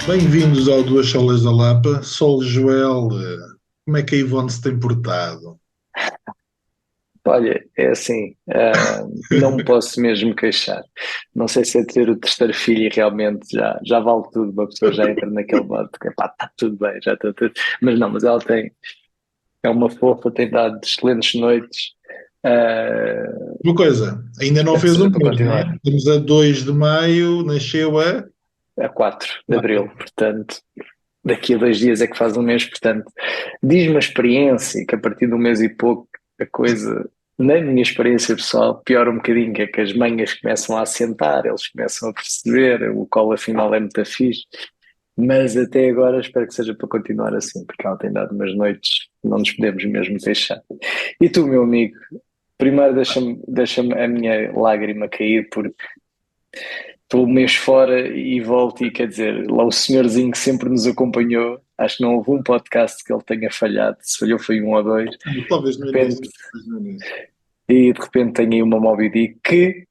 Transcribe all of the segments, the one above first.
Bem-vindos ao Duas Solas da Lapa. Sol Joel, como é que a Ivone se tem portado? Olha, é assim, não me posso mesmo queixar. Não sei se é ter o terceiro filho e realmente já vale tudo, uma pessoa já entra naquele modo que pá, está tudo bem, já está tudo. Mas não, mas ela é uma fofa, tem dado excelentes noites, ah, Uma coisa, ainda não espero que fez seja um para mês, não é? continuar. Estamos a 2 de maio, nasceu a... A 4 de Abril, portanto, daqui a 2 dias é que faz um mês, portanto, diz-me a experiência que a partir de um mês e pouco a coisa, na minha experiência pessoal, piora um bocadinho, que é que as manhas começam a assentar, eles começam a perceber, o colo afinal é muito fixe, mas até agora espero que seja para continuar assim, porque ela tem dado umas noites que não nos podemos mesmo deixar. E tu, meu amigo, primeiro deixa-me a minha lágrima cair, porque estou um mês fora e volto e quer dizer, lá o senhorzinho que sempre nos acompanhou, acho que não houve um podcast que ele tenha falhado, se falhou foi um ou dois, de Talvez no início. repente, e de repente tem aí uma Moby Dick que,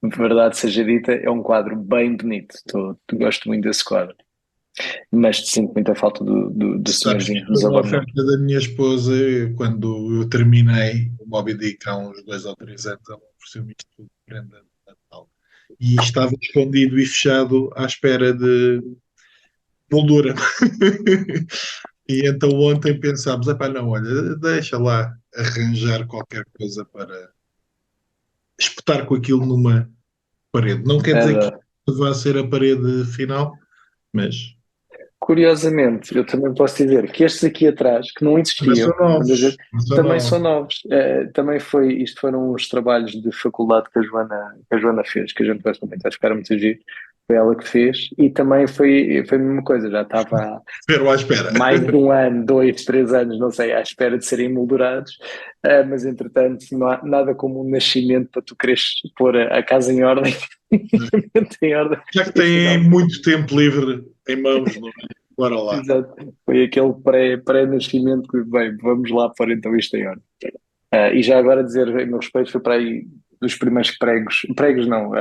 de verdade seja dita, é um quadro bem bonito, gosto muito desse quadro, mas sinto muita falta do Sabes que senhorzinho que foi nos uma abandonou. oferta da minha esposa quando eu terminei o Moby Dick há uns 2 ou 3 anos. Ela ofereceu-me isto tudo de prenda de Natal. E estava escondido e fechado à espera de moldura. E então ontem pensámos, epá, não, olha, deixa lá arranjar qualquer coisa para espetar com aquilo numa parede. Não quer dizer que Nada. vá ser a parede final, mas Curiosamente, eu também posso dizer que estes aqui atrás, que não também são existiam, quando a gente, novos. Não são também são novos. novos. Também isto foram os trabalhos de faculdade que a Joana fez, que a gente gosta muito, acho que era muito giro. Foi ela que fez e também foi a mesma coisa, já estava há Espero à espera. mais de um ano, 2, 3 anos, não sei, à espera de serem moldurados, mas entretanto não há nada como um nascimento para tu quereres pôr a casa em ordem, em ordem, Já que e têm finalmente. muito tempo livre em mãos, não é? Bora lá. Exato. Foi aquele pré-nascimento que, bem, vamos lá pôr então isto em ordem. E já agora dizer, em meu respeito, foi para aí dos primeiros pregos não,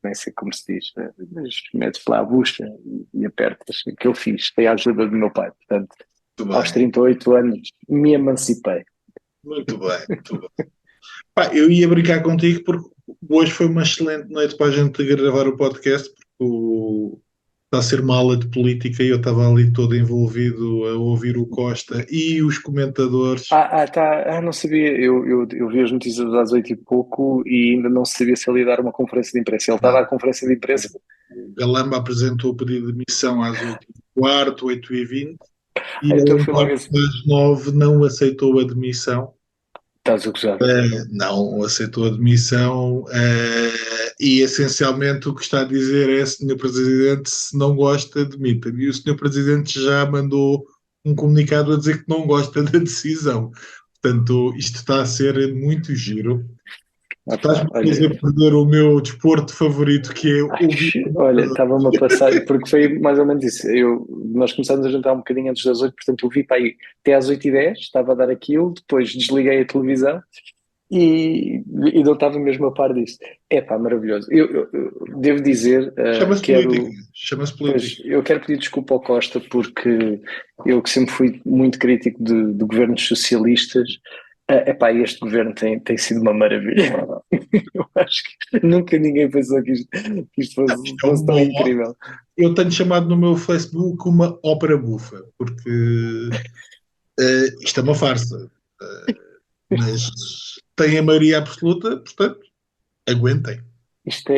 nem sei como se diz, mas metes lá a bucha e apertas, que eu fiz, foi a ajuda do meu pai. Portanto, Muito aos bem. 38 anos me emancipei. Muito bem. Muito bem. Pá, eu ia brincar contigo porque hoje foi uma excelente noite para a gente gravar o podcast, porque está a ser uma aula de política e eu estava ali todo envolvido a ouvir o Costa e os comentadores. Tá, não sabia, eu vi as notícias às 8 e pouco e ainda não sabia se ele ia dar uma conferência de imprensa. Ele estava Não, à conferência de imprensa. o Galamba apresentou o pedido de demissão às 8h15, 8h20, e Então ele, foi logo assim. às 9 não aceitou a demissão. Estás a gozar. Não aceitou a demissão e essencialmente o que está a dizer é: Senhor Presidente, se não gosta, demita. E o Senhor Presidente já mandou um comunicado a dizer que não gosta da decisão. Portanto, isto está a ser muito giro. Tu estás-me Opa, a fazer olha, perder o meu desporto favorito, que é ai, ouvir. olha, estava-me a passar, porque foi mais ou menos isso. Nós começámos a jantar um bocadinho antes das 8, portanto eu vi para aí até às 8h10, estava a dar aquilo, depois desliguei a televisão e não estava mesmo a par disto. É pá, maravilhoso. Eu devo dizer, Chama-se política. Chama-se pois, política. eu quero pedir desculpa ao Costa porque eu que sempre fui muito crítico de governos socialistas, epá, este governo tem sido uma maravilha. Eu acho que nunca ninguém pensou que isto fosse, É fosse tão uma, incrível. eu tenho chamado no meu Facebook uma ópera bufa, porque isto é uma farsa. Mas tem a maioria absoluta, portanto, aguentem. Isto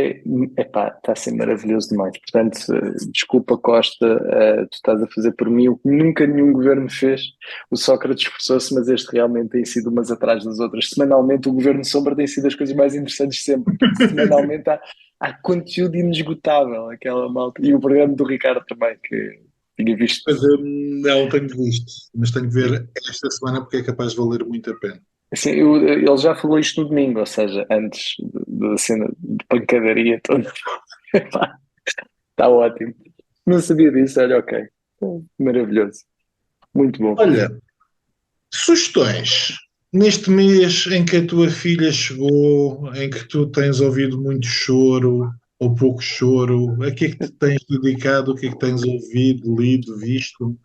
epá, está a ser maravilhoso demais. Portanto, desculpa, Costa, tu estás a fazer por mim o que nunca nenhum governo fez. O Sócrates esforçou-se, mas este realmente tem sido umas atrás das outras. Semanalmente, o governo Sombra tem sido as coisas mais interessantes sempre, porque semanalmente há conteúdo inesgotável, aquela malta. E o programa do Ricardo também, que tinha visto. Mas não tenho visto, mas tenho que ver esta semana porque é capaz de valer muito a pena. Assim, ele já falou isto no domingo, ou seja, antes da cena de pancadaria toda. Epá, está ótimo. Não sabia disso, olha, ok. Maravilhoso. Muito bom. Olha, sugestões. Neste mês em que a tua filha chegou, em que tu tens ouvido muito choro, ou pouco choro? A que é que te tens dedicado? O que é que tens ouvido, lido, visto?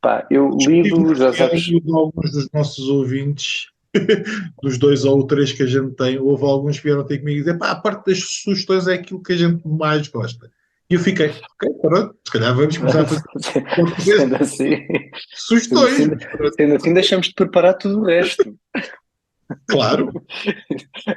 Pá, eu Tive lido, já receio sabes. de alguns dos nossos ouvintes, dos dois ou três que a gente tem, houve alguns que vieram ter comigo e dizer, pá, a parte das sugestões é aquilo que a gente mais gosta. E eu fiquei, ok, pronto, se calhar vamos começar a fazer português Sendo assim, sendo sugestões, assim, mas pronto, sendo assim, deixamos de preparar tudo o resto. claro,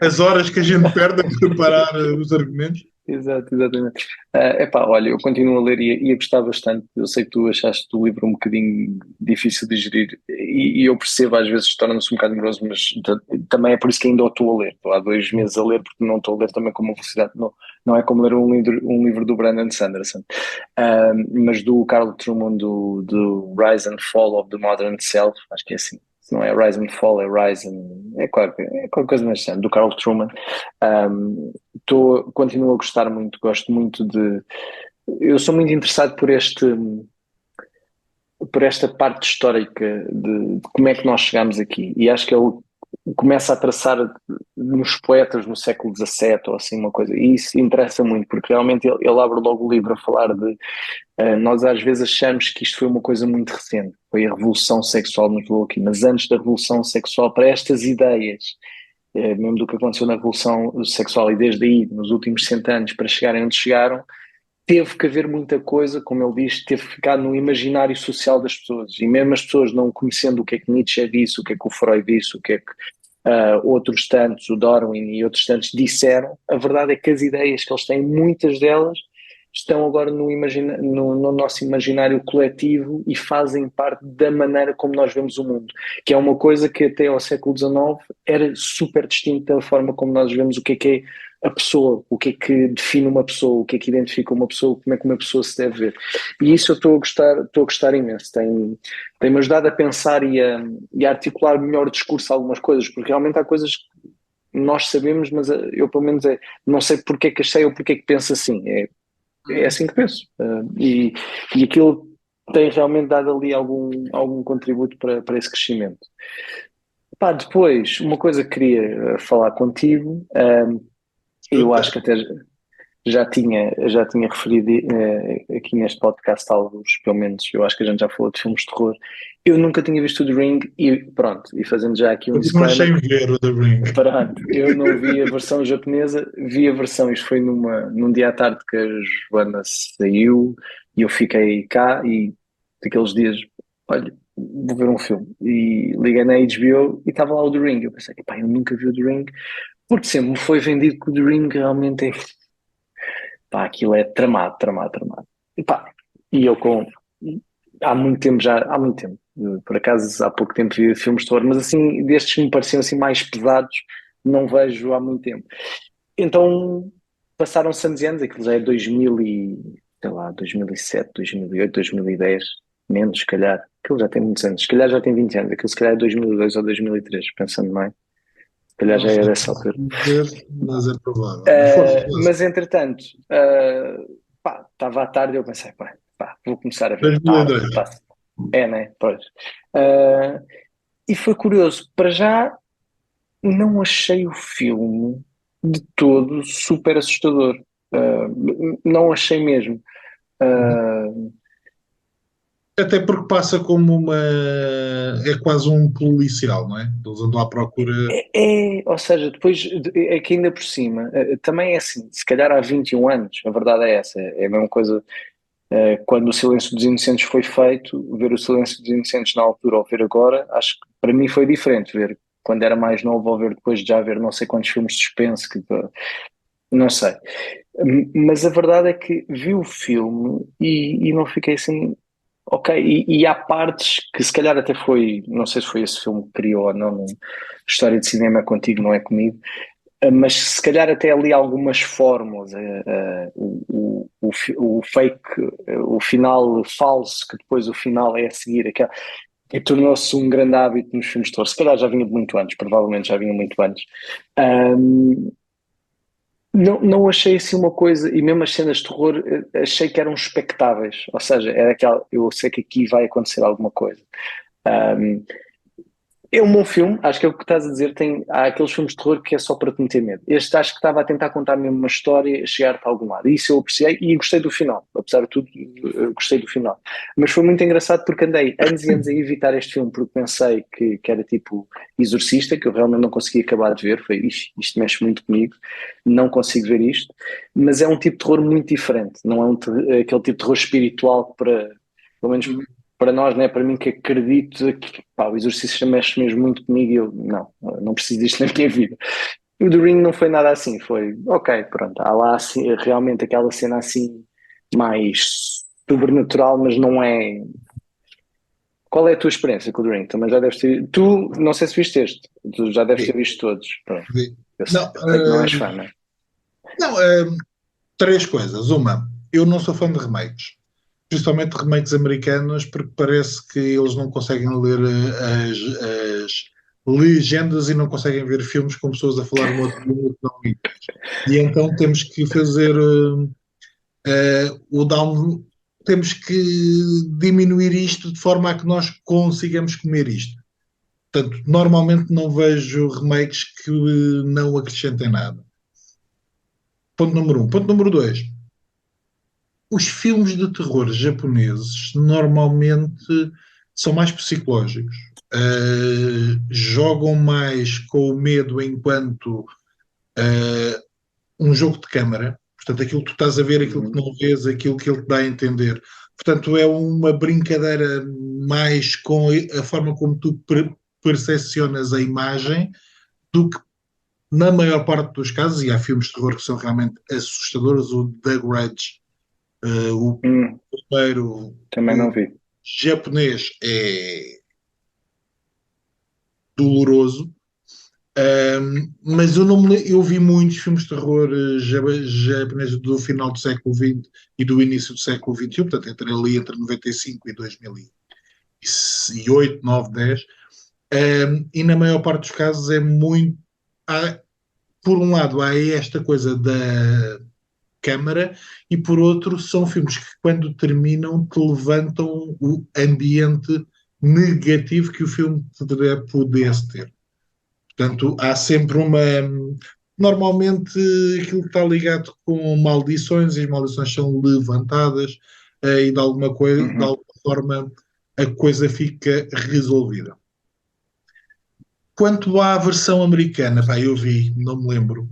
as horas que a gente perde a preparar os argumentos, Exato, exatamente. Epá, olha, eu continuo a ler e a gostar bastante. Eu sei que tu achaste o livro um bocadinho difícil de gerir e eu percebo, às vezes torna-se um bocado moroso, mas também é por isso que ainda o estou a ler. Estou há 2 meses a ler porque não estou a ler também com uma velocidade. Não, não é como ler um livro do Brandon Sanderson. Mas do Carl Truman, do Rise and Fall of the Modern Self, acho que é assim. Se não é Rise and Fall, é Rise and... qualquer coisa nesse género, do Carl Truman. Continuo a gostar muito, gosto muito de. Eu sou muito interessado por esta parte histórica de como é que nós chegamos aqui. E acho que ele começa a traçar nos poetas no século XVII ou assim uma coisa. E isso interessa muito, porque realmente ele abre logo o livro a falar de. Nós às vezes achamos que isto foi uma coisa muito recente, foi a revolução sexual nos levou aqui, mas antes da revolução sexual, para estas ideias mesmo do que aconteceu na Revolução Sexual e desde aí, nos últimos 100 anos, para chegarem onde chegaram, teve que haver muita coisa, como ele diz, teve que ficar no imaginário social das pessoas. E mesmo as pessoas não conhecendo o que é que Nietzsche disse, o que é que o Freud disse, o que é que outros tantos, o Darwin e outros tantos disseram, a verdade é que as ideias que eles têm, muitas delas, estão agora no nosso imaginário coletivo e fazem parte da maneira como nós vemos o mundo, que é uma coisa que até ao século XIX era super distinta da forma como nós vemos o que é a pessoa, o que é que define uma pessoa, o que é que identifica uma pessoa, como é que uma pessoa se deve ver. E isso eu estou a gostar imenso. Tem-me ajudado a pensar e a articular melhor o discurso a algumas coisas, porque realmente há coisas que nós sabemos, mas eu pelo menos não sei porque é que achei ou porque é que penso assim. É assim que penso. E aquilo tem realmente dado ali algum contributo para esse crescimento. Pá, depois, uma coisa que queria falar contigo, eu acho que até já tinha referido aqui neste podcast alguns, pelo menos, eu acho que a gente já falou de filmes de terror. Eu nunca tinha visto o The Ring e pronto, e fazendo já aqui um mas disclaimer, sem ver o The Ring. pronto, eu não vi a versão japonesa, vi a versão, isto foi num dia à tarde que a Joana saiu e eu fiquei cá e daqueles dias, olha, vou ver um filme. E liguei na HBO e estava lá o The Ring. Eu pensei, pá, eu nunca vi o The Ring, porque sempre me foi vendido que o The Ring realmente é, pá, aquilo é tramado, tramado, tramado. E pá, e eu há muito tempo já, há muito tempo, por acaso há pouco tempo vi filmes de terror, mas assim, destes que me pareciam assim mais pesados, não vejo há muito tempo. Então, passaram-se anos, aquilo já é 2000 e, sei lá, 2007, 2008, 2010, menos, se calhar. Aquilo já tem muitos anos, se calhar já tem 20 anos, aquilo se calhar é 2002 ou 2003, pensando bem, se calhar Não já é sei dessa altura. dizer, mas é provável. Mas força, força. Mas entretanto, pá, estava à tarde e eu pensei, pá, vou começar a ver tarde, 2002. tá, é, né? Pois. Uh, e foi curioso, para já não achei o filme de todo super assustador. Não achei mesmo. Uh, Até porque passa como uma. É quase um policial, não é? Eles andam à procura. ou seja, depois é que ainda por cima, também é assim, se calhar há 21 anos, a verdade é essa, é a mesma coisa. Quando o Silêncio dos Inocentes foi feito, ver o Silêncio dos Inocentes na altura ou ver agora, acho que para mim foi diferente ver quando era mais novo ou ver depois de já ver não sei quantos filmes de suspense, não sei. Mas a verdade é que vi o filme e não fiquei assim, ok. E há partes que se calhar até foi, não sei se foi esse filme que criou ou não, História de Cinema é Contigo, não é comigo, mas se calhar até ali algumas fórmulas, o fake, o final falso, que depois o final é a seguir, e tornou-se um grande hábito nos filmes de terror. Se calhar já vinha de muito antes, provavelmente já vinha muito antes. Não achei assim uma coisa, e mesmo as cenas de terror, achei que eram espectáveis, ou seja, era aquela, eu sei que aqui vai acontecer alguma coisa. Um, É um bom filme, acho que é o que estás a dizer. Há aqueles filmes de terror que é só para te meter medo. Este acho que estava a tentar contar mesmo uma história, chegar-te a algum lado. E isso eu apreciei e gostei do final. Apesar de tudo, eu gostei do final. Mas foi muito engraçado porque andei anos e anos a evitar este filme porque pensei que era tipo Exorcista, que eu realmente não consegui acabar de ver. Foi isto mexe muito comigo, não consigo ver isto. Mas é um tipo de terror muito diferente. Não é aquele tipo de terror espiritual que pelo menos para nós, né, para mim que acredito que pá, o exercício mexe mesmo muito comigo e eu não preciso disto na minha vida. O The Ring não foi nada assim, foi ok, pronto, há lá assim, realmente aquela cena assim mais sobrenatural, mas não é. Qual é a tua experiência com o The Ring? Também já deves ter. Tu, não sei se viste este, tu já deves ter Vê, visto todos. Pronto. vê. Não, Eu sei que não és fã, né? não, três coisas. Uma, eu não sou fã de remakes, principalmente remakes americanos, porque parece que eles não conseguem ler as legendas e não conseguem ver filmes com pessoas a falar uma outra língua que não é inglês. E então temos que fazer o down, temos que diminuir isto de forma a que nós consigamos comer isto. Portanto, normalmente não vejo remakes que não acrescentem nada. Ponto número um. Ponto número dois. Os filmes de terror japoneses normalmente são mais psicológicos. Jogam mais com o medo enquanto um jogo de câmara. Portanto, aquilo que tu estás a ver, aquilo que Uhum. não vês, aquilo que ele te dá a entender. Portanto, é uma brincadeira mais com a forma como tu percepcionas a imagem do que na maior parte dos casos, e há filmes de terror que são realmente assustadores, o The Grudge, o Hum, primeiro, também o não vi. japonês é doloroso. Mas eu, não me, eu vi muitos filmes de terror japoneses do final do século XX e do início do século XXI, portanto, entre 95 e 2008, 9, 10. E na maior parte dos casos é muito. Há, por um lado, há esta coisa da câmara, e por outro, são filmes que, quando terminam, te levantam o ambiente negativo que o filme pudesse ter. Portanto, há sempre uma. Normalmente, aquilo que está ligado com maldições, e as maldições são levantadas, e de Uhum. alguma forma a coisa fica resolvida. Quanto à versão americana, pá, eu vi, não me lembro.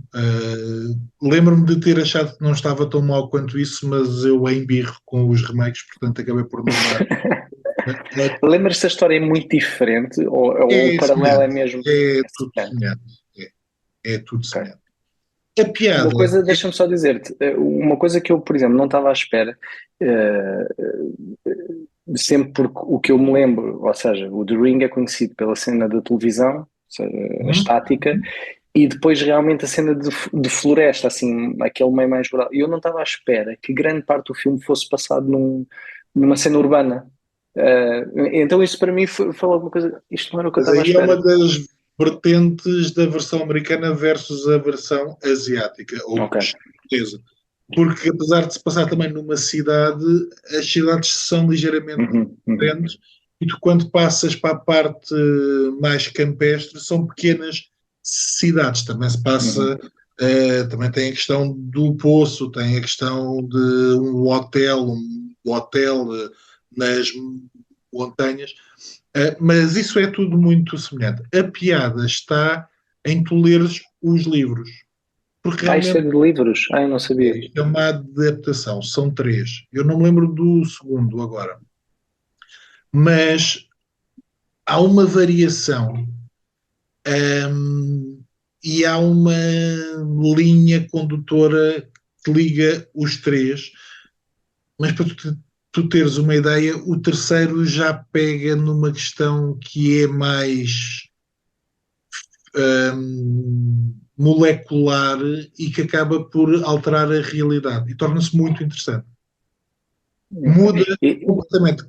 Lembro-me de ter achado que não estava tão mal quanto isso, mas eu embirro com os remakes, portanto acabei por não dar. Lembras-te da história é muito diferente ou o É paralelo é semelhante, mesmo é tudo semelhante? semelhante. É tudo Ok. semelhante. A Uma piada coisa, deixa-me só dizer-te, uma coisa que eu, por exemplo, não estava à espera, eh, sempre porque o que eu me lembro, ou seja, o The Ring é conhecido pela cena da televisão, ou seja, a Uhum. estática, e depois realmente a cena de floresta, assim, aquele meio mais rural. E eu não estava à espera que grande parte do filme fosse passado numa cena urbana. Então isso para mim foi alguma coisa, isto não era o que eu Mas estava à aí é uma espera. das vertentes da versão americana versus a versão asiática ou Ok. chinesa. Porque apesar de se passar também numa cidade, as cidades são ligeiramente Uhum, uhum, diferentes, e tu, quando passas para a parte mais campestre, são pequenas cidades. Também se uhum. passa, também tem a questão do poço, tem a questão de um hotel nas montanhas. Mas isso é tudo muito semelhante. A piada está em tu leres os livros, porque Ah, isto é realmente de livros? Ah, eu não sabia. isto é uma adaptação, são três. Eu não me lembro do segundo agora, mas há uma variação, e há uma linha condutora que liga os três, mas para tu teres uma ideia, o terceiro já pega numa questão que é mais molecular e que acaba por alterar a realidade e torna-se muito interessante. Ok. Muda E, completamente.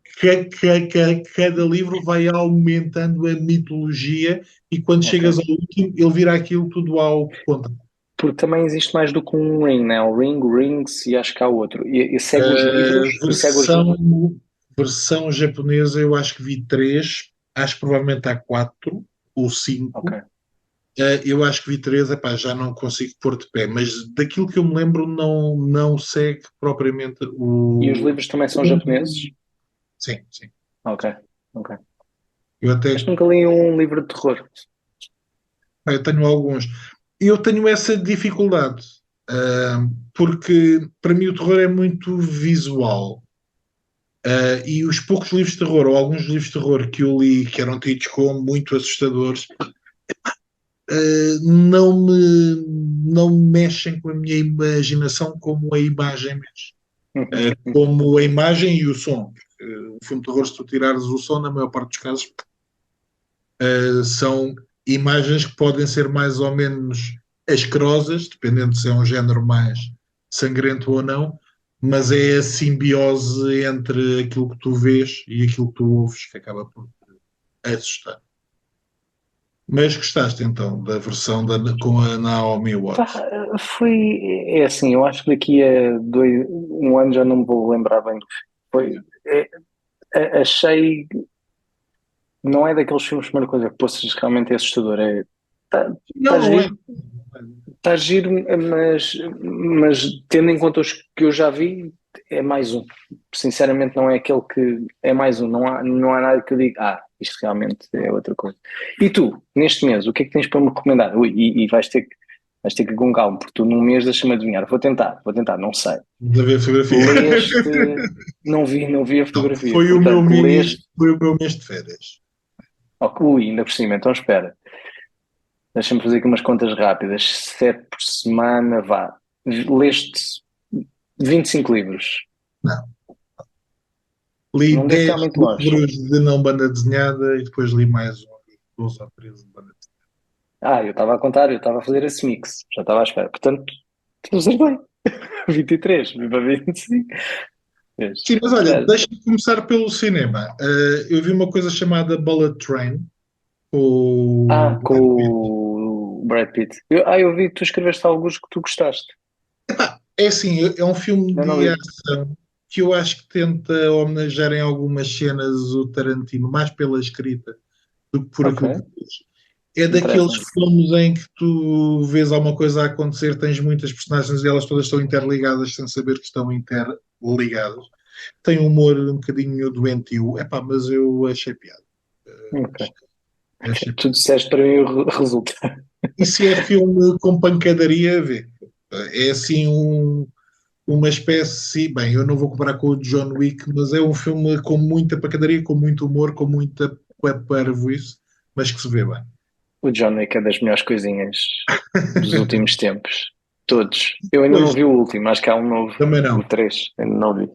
Cada livro vai aumentando a mitologia, e quando ok. chegas ao último, ele vira aquilo tudo ao contra. Porque também existe mais do que um Ring, né? O Ring, o Rings e acho que há outro. E segue os livros A e segue os. versão japonesa, eu acho que vi três, acho que provavelmente há quatro. ou Ok. 5. Eu acho que vi 3, epá, já não consigo pôr de pé, mas daquilo que eu me lembro não segue propriamente E os o... livros também são japoneses? Sim, sim. Ok, ok. Eu até Mas nunca li um livro de terror. eu tenho alguns. Eu tenho essa dificuldade, porque para mim o terror é muito visual. E os poucos livros de terror, ou alguns livros de terror que eu li, que eram tidos como muito assustadores, não mexem com a minha imaginação como a imagem mexe. Como a imagem e o som. O filme de terror, se tu tirares o som, na maior parte dos casos, são imagens que podem ser mais ou menos asquerosas, dependendo se é um género mais sangrento ou não, mas é a simbiose entre aquilo que tu vês e aquilo que tu ouves que acaba por assustar. Mas gostaste então da versão com a Naomi Pá, Watts? foi, é assim, eu acho que daqui a um ano já não me vou lembrar bem. Foi, achei, não é daqueles filmes, primeira coisa, que poças, realmente é assustador. Tá Não, não é. giro, tá giro, mas tendo em conta os que eu já vi, é mais um. Sinceramente, não é aquele que é mais um. Não há nada que eu diga, isto realmente é outra coisa. E tu, neste mês, o que é que tens para me recomendar? Ui, e vais ter que ir com calma, porque tu num mês deixa-me adivinhar. Vou tentar, não sei. De ver fotografia. Leste, não vi a Não, fotografia, portanto, leste. foi o meu mês de férias. Ui, ainda por cima, então espera. Deixa-me fazer aqui umas contas rápidas. 7 por semana, vá. Leste 25 livros. Não. Li Não deve estar 10 muito longe. livros de não banda desenhada e depois li mais uns 12 ou 13 de banda Eu estava a contar, eu estava a fazer esse mix. Já estava à espera. Portanto, estás bem. 23, viva 25. Vês? Sim, mas olha, Já- deixa-me começar pelo cinema. Eu vi uma coisa chamada Bullet Train, com o com Brad Pitt. o Brad Pitt. Eu vi que tu escreveste alguns que tu gostaste. É assim, é um filme Eu não de vi. ação que eu acho que tenta homenagear em algumas cenas o Tarantino, mais pela escrita do que por Ok, aquilo que fez. É daqueles interessa-me. filmes em que tu vês alguma coisa a acontecer, tens muitas personagens e elas todas estão interligadas sem saber que estão interligadas. Tem um humor um bocadinho doentio, mas eu achei piada. Ok. Achei Tu piada. disseste para mim o resultado. E se é filme com pancadaria, vê. É assim uma espécie. Bem, eu não vou comparar com o John Wick, mas é um filme com muita pancadaria, com muito humor, com muita parvoíce, mas que se vê bem. O John Wick é das melhores coisinhas dos últimos tempos. Todos. Eu ainda não Pois, vi o último, acho que há um novo, também o não. 3 ainda não vi.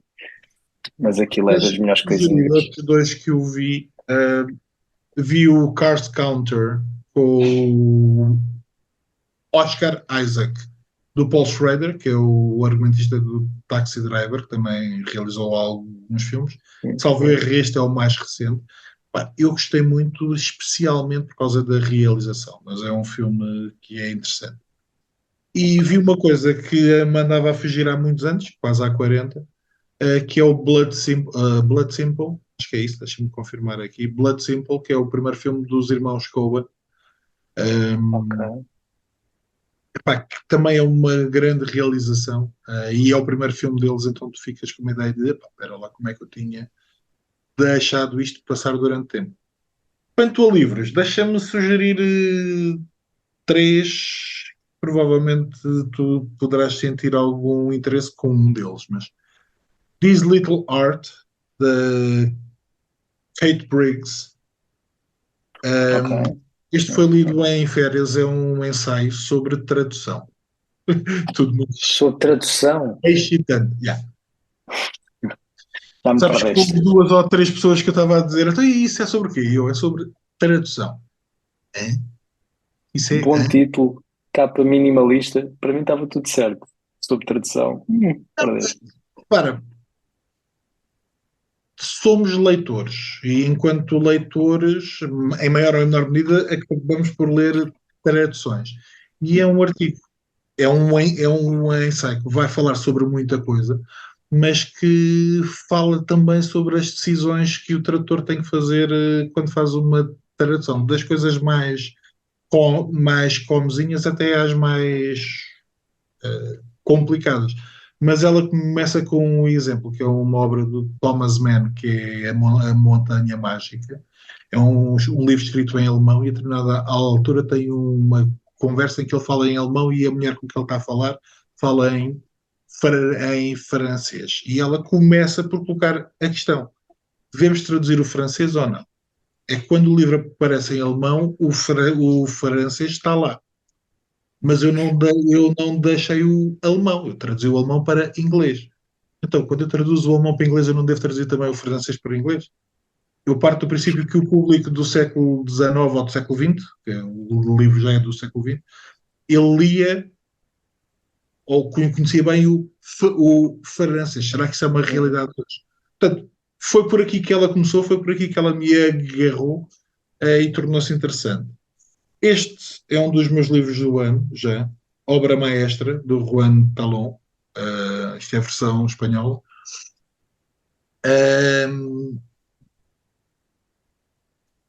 Mas aquilo é das Deixa-me melhores sugerir coisinhas. outros dois que eu vi. Vi o Cars Counter com o Oscar Isaac, do Paul Schrader, que é o argumentista do Taxi Driver, que também realizou alguns filmes. Salvo erro, este é o mais recente. Pá, eu gostei muito, especialmente por causa da realização, mas é um filme que é interessante. E vi uma coisa que me andava a fugir há muitos anos, quase há 40, que é o Blood Simple, acho que é isso, deixa-me confirmar aqui. Blood Simple, que é o primeiro filme dos irmãos Coen. Um, Ok. Epá, que também é uma grande realização, e é o primeiro filme deles, então tu ficas com uma ideia de, epá, espera lá, como é que eu tinha deixado isto passar durante tempo. Quanto a livros, deixa-me sugerir três, provavelmente tu poderás sentir algum interesse com um deles, mas This Little Art, da Kate Briggs. Ok. Um, este foi lido em férias, é um ensaio sobre tradução. Tudo muito Sou tradução. excitante. Yeah. Já me Sabes que perdeste. houve duas ou três pessoas que eu estava a dizer, então e isso é sobre o quê? E eu, é sobre tradução. Hã? Isso é. Bom Hã? título, capa minimalista. Para mim estava tudo certo. Sobre tradução. Perdeste. Para, somos leitores e enquanto leitores, em maior ou menor medida, acabamos por ler traduções. E é um artigo, é um ensaio que vai falar sobre muita coisa, mas que fala também sobre as decisões que o tradutor tem que fazer quando faz uma tradução, das coisas mais comezinhas até às mais complicadas. Mas ela começa com um exemplo, que é uma obra do Thomas Mann, que é a Montanha Mágica. É um livro escrito em alemão e a determinada altura tem uma conversa em que ele fala em alemão e a mulher com que ele está a falar fala em francês. E ela começa por colocar a questão: devemos traduzir o francês ou não? É que quando o livro aparece em alemão, o francês está lá. Mas eu não deixei o alemão, eu traduzi o alemão para inglês. Então, quando eu traduzo o alemão para inglês, eu não devo traduzir também o francês para inglês? Eu parto do princípio que o público do século XIX ou do século XX, que o livro já é do século XX, ele lia ou conhecia bem o francês. Será que isso é uma realidade hoje? Portanto, foi por aqui que ela começou, foi por aqui que ela me agarrou e tornou-se interessante. Este é um dos meus livros do ano, já. Obra Maestra, do Juan Talón. Isto é a versão espanhola. Uh,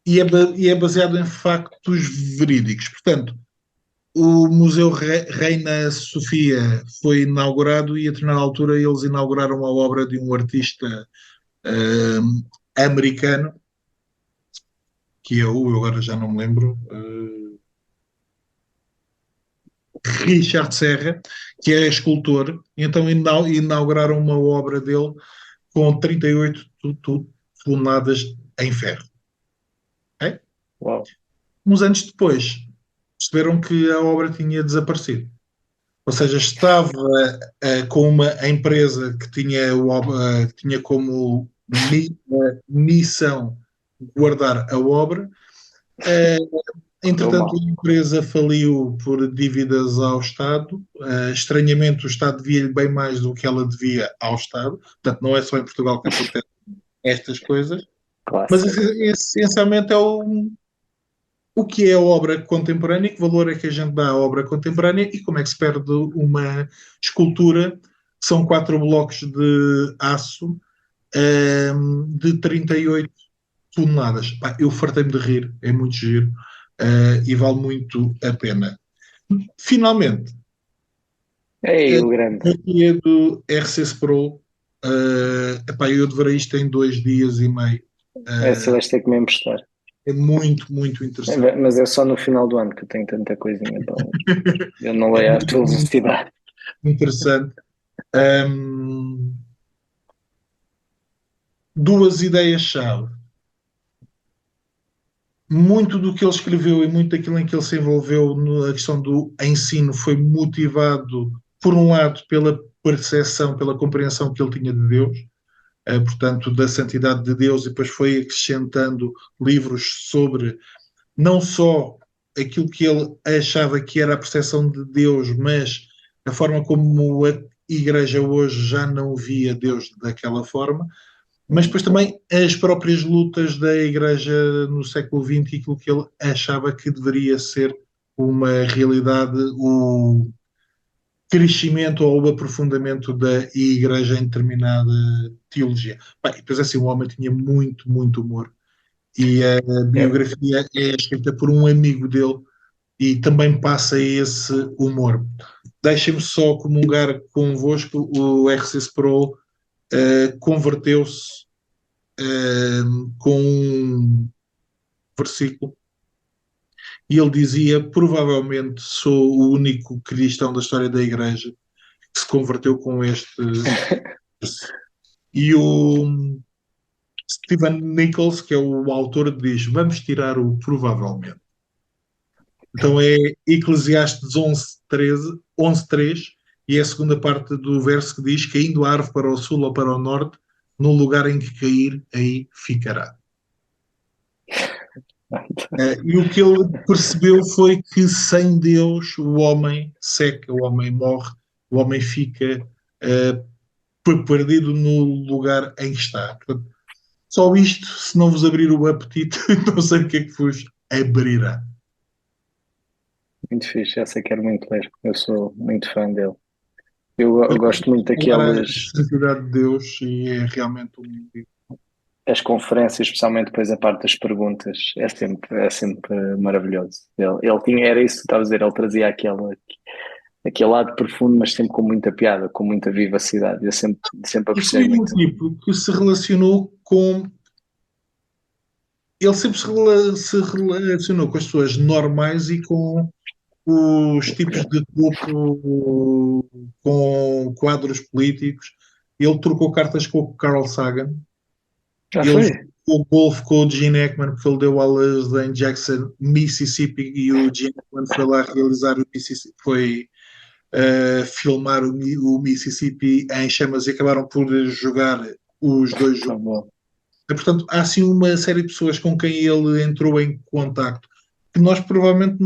e é baseado em factos verídicos. Portanto, o Museu Reina Sofia foi inaugurado e a determinada altura eles inauguraram a obra de um artista americano, que eu agora já não me lembro, Richard Serra, que é escultor, e então inauguraram uma obra dele com 38 toneladas em ferro. Okay? Uau. Uns anos depois, perceberam que a obra tinha desaparecido. Ou seja, estava com uma empresa que tinha como missão guardar a obra. Entretanto, a empresa faliu por dívidas ao Estado. Estranhamente, o Estado devia-lhe bem mais do que ela devia ao Estado. Portanto, não é só em Portugal que acontecem estas coisas. Mas, Clássico. essencialmente, o que é a obra contemporânea, que valor é que a gente dá à obra contemporânea e como é que se perde uma escultura. São 4 blocos de aço de 38 toneladas. Pá, eu fartei-me de rir, é muito giro e vale muito a pena. Finalmente, Ei, a o grande. dia do RCS Pro, epá, eu devorei isto em 2 dias e meio. Essa Uh, vais ter que me emprestar. é muito, muito interessante. Mas é só no final do ano que eu tenho tanta coisinha para ler. Eu não É leio à muito, tua muito velocidade. interessante. Um, duas ideias-chave. Muito do que ele escreveu e muito daquilo em que ele se envolveu na questão do ensino foi motivado, por um lado, pela percepção, pela compreensão que ele tinha de Deus, portanto, da santidade de Deus, e depois foi acrescentando livros sobre não só aquilo que ele achava que era a percepção de Deus, mas a forma como a Igreja hoje já não via Deus daquela forma, mas depois também as próprias lutas da Igreja no século XX e aquilo que ele achava que deveria ser uma realidade, o crescimento ou o aprofundamento da Igreja em determinada teologia. Bem, depois assim, o homem tinha muito, muito humor. E a É, biografia é escrita por um amigo dele e também passa esse humor. Deixem-me só comungar convosco, o RC Pro converteu-se com um versículo e ele dizia: provavelmente sou o único cristão da história da Igreja que se converteu com este. E o Stephen Nichols, que é o autor, diz: vamos tirar o provavelmente. Então é Eclesiastes 11:13, 11:3, e é a segunda parte do verso que diz: caindo a árvore para o sul ou para o norte, no lugar em que cair, aí ficará. E o que ele percebeu foi que sem Deus o homem seca, o homem morre, o homem fica perdido no lugar em que está. Portanto, só isto, se não vos abrir o apetite, não sei o que é que vos abrirá. muito fixe, essa quero muito ler. Eu sou muito fã dele. Eu gosto muito Falar a daqueles. santidade de Deus e é realmente um livro. as conferências, especialmente depois a parte das perguntas, é sempre maravilhoso. Ele tinha, era isso que tu estavas a dizer, ele trazia aquele lado profundo, mas sempre com muita piada, com muita vivacidade. Eu sempre E apreciei foi um muito. tipo que se relacionou com. Ele sempre se relacionou com as pessoas normais e com os tipos de topo, com quadros políticos. Ele trocou cartas com o Carl Sagan. Já Ele foi? jogou golfe com o Gene Hackman, porque ele deu aulas em Jackson, Mississippi, e o Gene Hackman foi lá realizar o Mississippi, foi filmar o Mississippi em chamas e acabaram por jogar os dois Tá jogos. bom. Portanto, há assim uma série de pessoas com quem ele entrou em contacto que nós provavelmente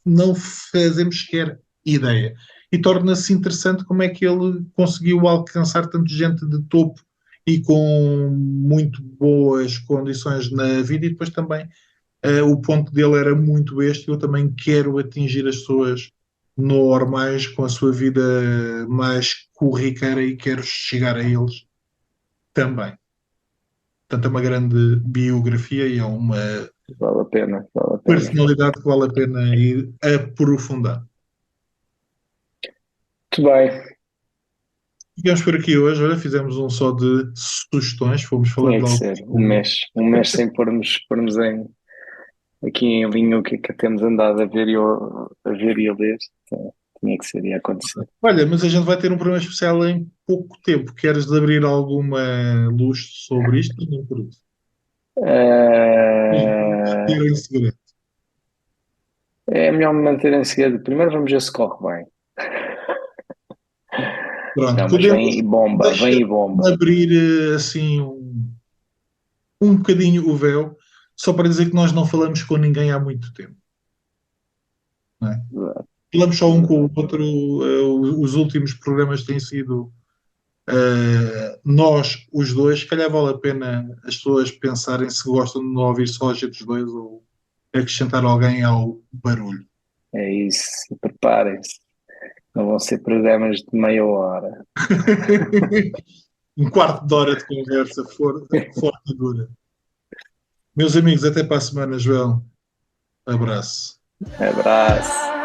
não fazemos sequer ideia. E torna-se interessante como é que ele conseguiu alcançar tanta gente de topo e com muito boas condições na vida, e depois também o ponto dele era muito este. Eu também quero atingir as pessoas normais com a sua vida mais corriqueira e quero chegar a eles também. Portanto, é uma grande biografia e é uma Vale a pena, vale a pena. personalidade que vale a pena ir aprofundar. Muito bem, Ficamos por aqui hoje. Olha, fizemos um só de sugestões, fomos falando tinha de que algo. ser um mês sem pormos aqui em linha o que temos andado a ver e a ler. Então, tinha que ser, ia acontecer. Olha, mas a gente vai ter um programa especial em pouco tempo. Queres abrir alguma luz sobre isto? Não por isso. Eh, Ter em segredo. É melhor me manter em segredo. Primeiro vamos ver se corre bem. Pronto, Não, mas podemos vem e bomba, deixar vem e bomba. abrir assim um bocadinho o véu, só para dizer que nós não falamos com ninguém há muito tempo. Não é? Falamos só um com o outro. Os últimos programas têm sido nós, os dois. Se calhar vale a pena as pessoas pensarem se gostam de não ouvir só a gente os dois ou acrescentar alguém ao barulho. É isso, preparem-se. Não vão ser programas de meia hora. Um quarto de hora de conversa forte e dura. Meus amigos, até para a semana, João. Abraço. Abraço.